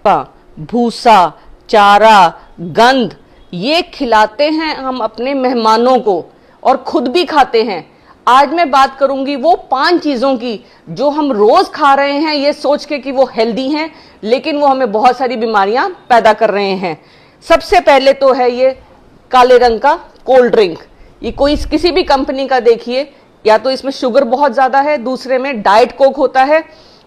भूसा, चारा, गंध, ये खिलाते हैं हम अपने मेहमानों को और खुद भी खाते हैं। आज मैं बात करूंगी वो 5 चीजों की जो हम रोज खा रहे हैं ये सोच के कि वो हेल्दी हैं, लेकिन वो हमें बहुत सारी बीमारियां पैदा कर रहे हैं। सबसे पहले तो है ये काले रंग का कोल्ड ड्रिंक। ये कोई किसी भी कंपनी का देखिए, या तो इसमें शुगर बहुत ज्यादा है, दूसरे में डाइट कोक होता है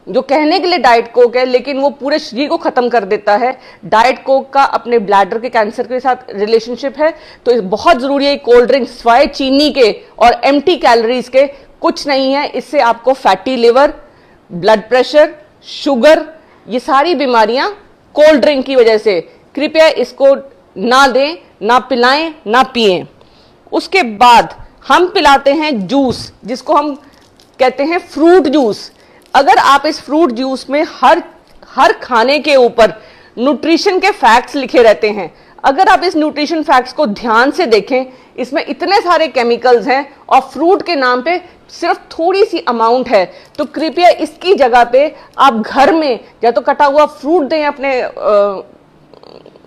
जो कहने के लिए डाइट कोक है लेकिन वो पूरे शरीर को खत्म कर देता है। डाइट कोक का अपने ब्लैडर के कैंसर के साथ रिलेशनशिप है, तो बहुत जरूरी है कोल्ड ड्रिंक सिवाय चीनी के और एम्प्टी कैलोरीज के कुछ नहीं है। इससे आपको fatty liver, blood pressure, sugar, ये सारी बीमारियां कोल्ड ड्रिंक की वजह से। कृपया इसको ना दें, ना पिलाएं, ना पिएं। उसके बाद हम पिलाते हैं जूस, जिसको हम कहते हैं फ्रूट जूस। अगर आप इस फ्रूट जूस में हर खाने के ऊपर न्यूट्रिशन के फैक्ट्स लिखे रहते हैं, अगर आप इस न्यूट्रिशन फैक्ट्स को ध्यान से देखें, इसमें इतने सारे केमिकल्स हैं और फ्रूट के नाम पे सिर्फ थोड़ी सी अमाउंट है, तो कृपया इसकी जगह पे आप घर में या तो कटा हुआ फ्रूट दें अपने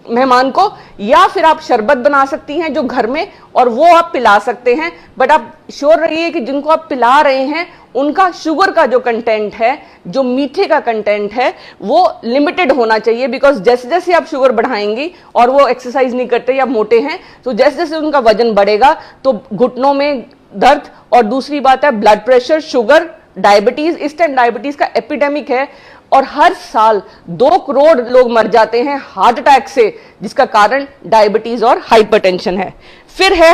मेहमान को, या फिर आप शरबत बना सकती हैं जो घर में और वो आप पिला सकते हैं। बट आप श्योर रहिए कि जिनको आप पिला रहे हैं उनका शुगर का जो कंटेंट है, जो मीठे का कंटेंट है, वो लिमिटेड होना चाहिए। बिकॉज जैसे जैसे आप शुगर बढ़ाएंगी और वो एक्सरसाइज नहीं करते या मोटे हैं, तो जैसे जैसे उनका वजन बढ़ेगा तो घुटनों में दर्द, और दूसरी बात है ब्लड प्रेशर, शुगर, डायबिटीज। इस टाइम डायबिटीज का एपिडेमिक है और हर साल 2 करोड़ लोग मर जाते हैं हार्ट अटैक से, जिसका कारण डायबिटीज और हाइपरटेंशन है। फिर है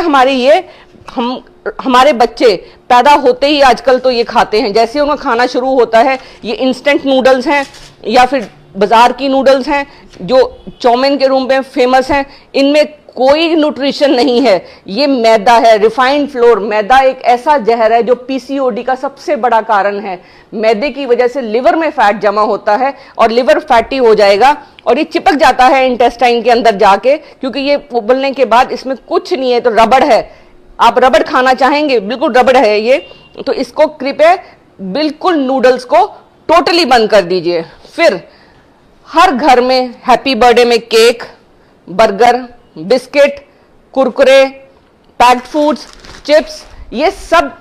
हमारे बच्चे पैदा होते ही आजकल तो ये खाते हैं, जैसे उनका खाना शुरू होता है ये इंस्टेंट नूडल्स हैं या फिर बाजार की नूडल्स हैं जो चाउमीन के रूप में फेमस हैं। इनमें कोई न्यूट्रिशन नहीं है, ये मैदा है, रिफाइंड फ्लोर। मैदा एक ऐसा जहर है जो पीसीओडी का सबसे बड़ा कारण है। मैदे की वजह से लिवर में फैट जमा होता है और लिवर फैटी हो जाएगा और ये चिपक जाता है इंटेस्टाइन के अंदर जाके, क्योंकि ये उबलने के बाद इसमें कुछ नहीं है, तो रबड़ है। आप रबड़ खाना चाहेंगे, बिल्कुल रबड़ है ये, तो इसको कृपया बिल्कुल नूडल्स को टोटली बंद कर दीजिए। फिर हर घर में हैप्पी बर्थडे में cake, burger, biscuit, Kurkure, packed foods, chips, ये सब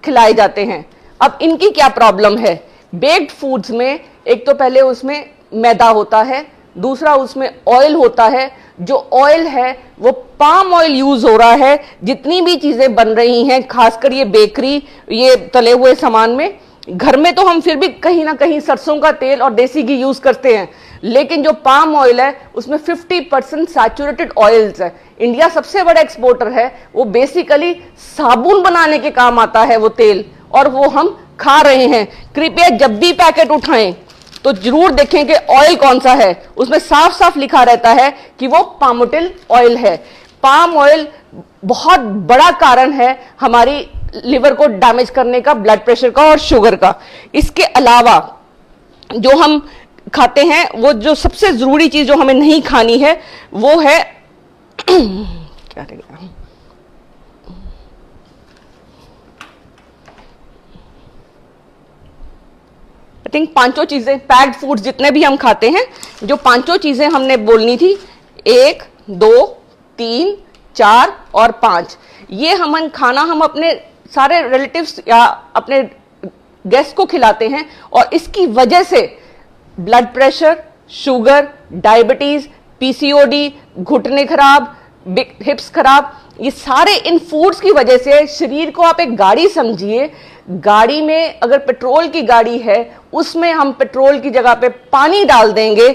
खिलाए जाते हैं। अब इनकी क्या प्रॉब्लम है? बेक्ड फूड्स में एक तो पहले उसमें मैदा होता है, दूसरा उसमें ऑयल होता है। जो ऑयल है वो पाम ऑयल यूज हो रहा है। जितनी भी चीजें बन रही हैं, खासकर ये बेकरी, ये तले हुए सामान में, घर में तो हम फिर भी कहीं ना कहीं सरसों का तेल और देसी घी यूज करते हैं, लेकिन जो पाम ऑयल है उसमें 50% सैचुरेटेड ऑयल्स है। इंडिया सबसे बड़ा एक्सपोर्टर है, वो बेसिकली साबुन बनाने के काम आता है वो तेल, और वो हम खा रहे हैं। कृपया जब भी पैकेट उठाएं तो जरूर देखें कि ऑयल कौन सा है। उसमें साफ साफ लिखा रहता है कि वो पामोटिल ऑयल है। पाम ऑयल बहुत बड़ा कारण है हमारी लिवर को डैमेज करने का, ब्लड प्रेशर का और शुगर का। इसके अलावा जो हम खाते हैं, वो जो सबसे जरूरी चीज जो हमें नहीं खानी है वो है क्या रहेगा, आई थिंक 5 चीजें, पैक्ड फूड्स जितने भी हम खाते हैं, जो 5 चीजें हमने बोलनी थी, 1, 2, 3, 4 और 5, ये हम खाना हम अपने सारे रिलेटिव्स या अपने गेस्ट को खिलाते हैं, और इसकी वजह से blood pressure, sugar, diabetes, PCOD, घुटने खराब, हिप्स खराब, ये सारे इन फूड्स की वजह से। शरीर को आप एक गाड़ी समझिए, गाड़ी में अगर पेट्रोल की गाड़ी है, उसमें हम पेट्रोल की जगह पे पानी डाल देंगे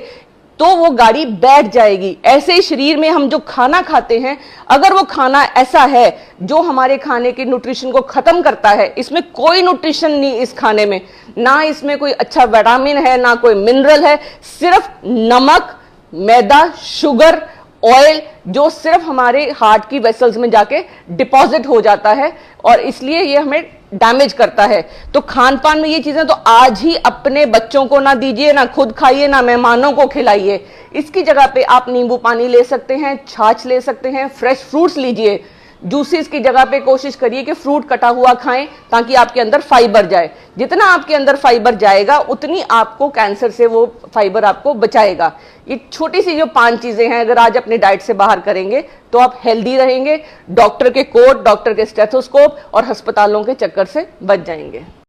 तो वो गाड़ी बैठ जाएगी। ऐसे ही शरीर में हम जो खाना खाते हैं, अगर वो खाना ऐसा है जो हमारे खाने के न्यूट्रिशन को खत्म करता है, इसमें कोई न्यूट्रिशन नहीं इस खाने में, ना इसमें कोई अच्छा विटामिन है, ना कोई मिनरल है, सिर्फ नमक, मैदा, शुगर, ऑयल, जो सिर्फ हमारे हार्ट की वेसल्स में जाके डिपॉजिट हो जाता है और इसलिए ये हमें डैमेज करता है। तो खान पान में ये चीजें तो आज ही अपने बच्चों को ना दीजिए, ना खुद खाइए, ना मेहमानों को खिलाइए। इसकी जगह पे आप नींबू पानी ले सकते हैं, छाछ ले सकते हैं, फ्रेश फ्रूट्स लीजिए। जूसेस की जगह पे कोशिश करिए कि फ्रूट कटा हुआ खाएं ताकि आपके अंदर फाइबर जाए। जितना आपके अंदर फाइबर जाएगा उतनी आपको कैंसर से वो फाइबर आपको बचाएगा। ये छोटी सी जो 5 चीजें हैं अगर आज अपने डाइट से बाहर करेंगे तो आप हेल्दी रहेंगे, डॉक्टर के कोट, डॉक्टर के स्टेथोस्कोप और अस्पतालों के चक्कर से बच जाएंगे।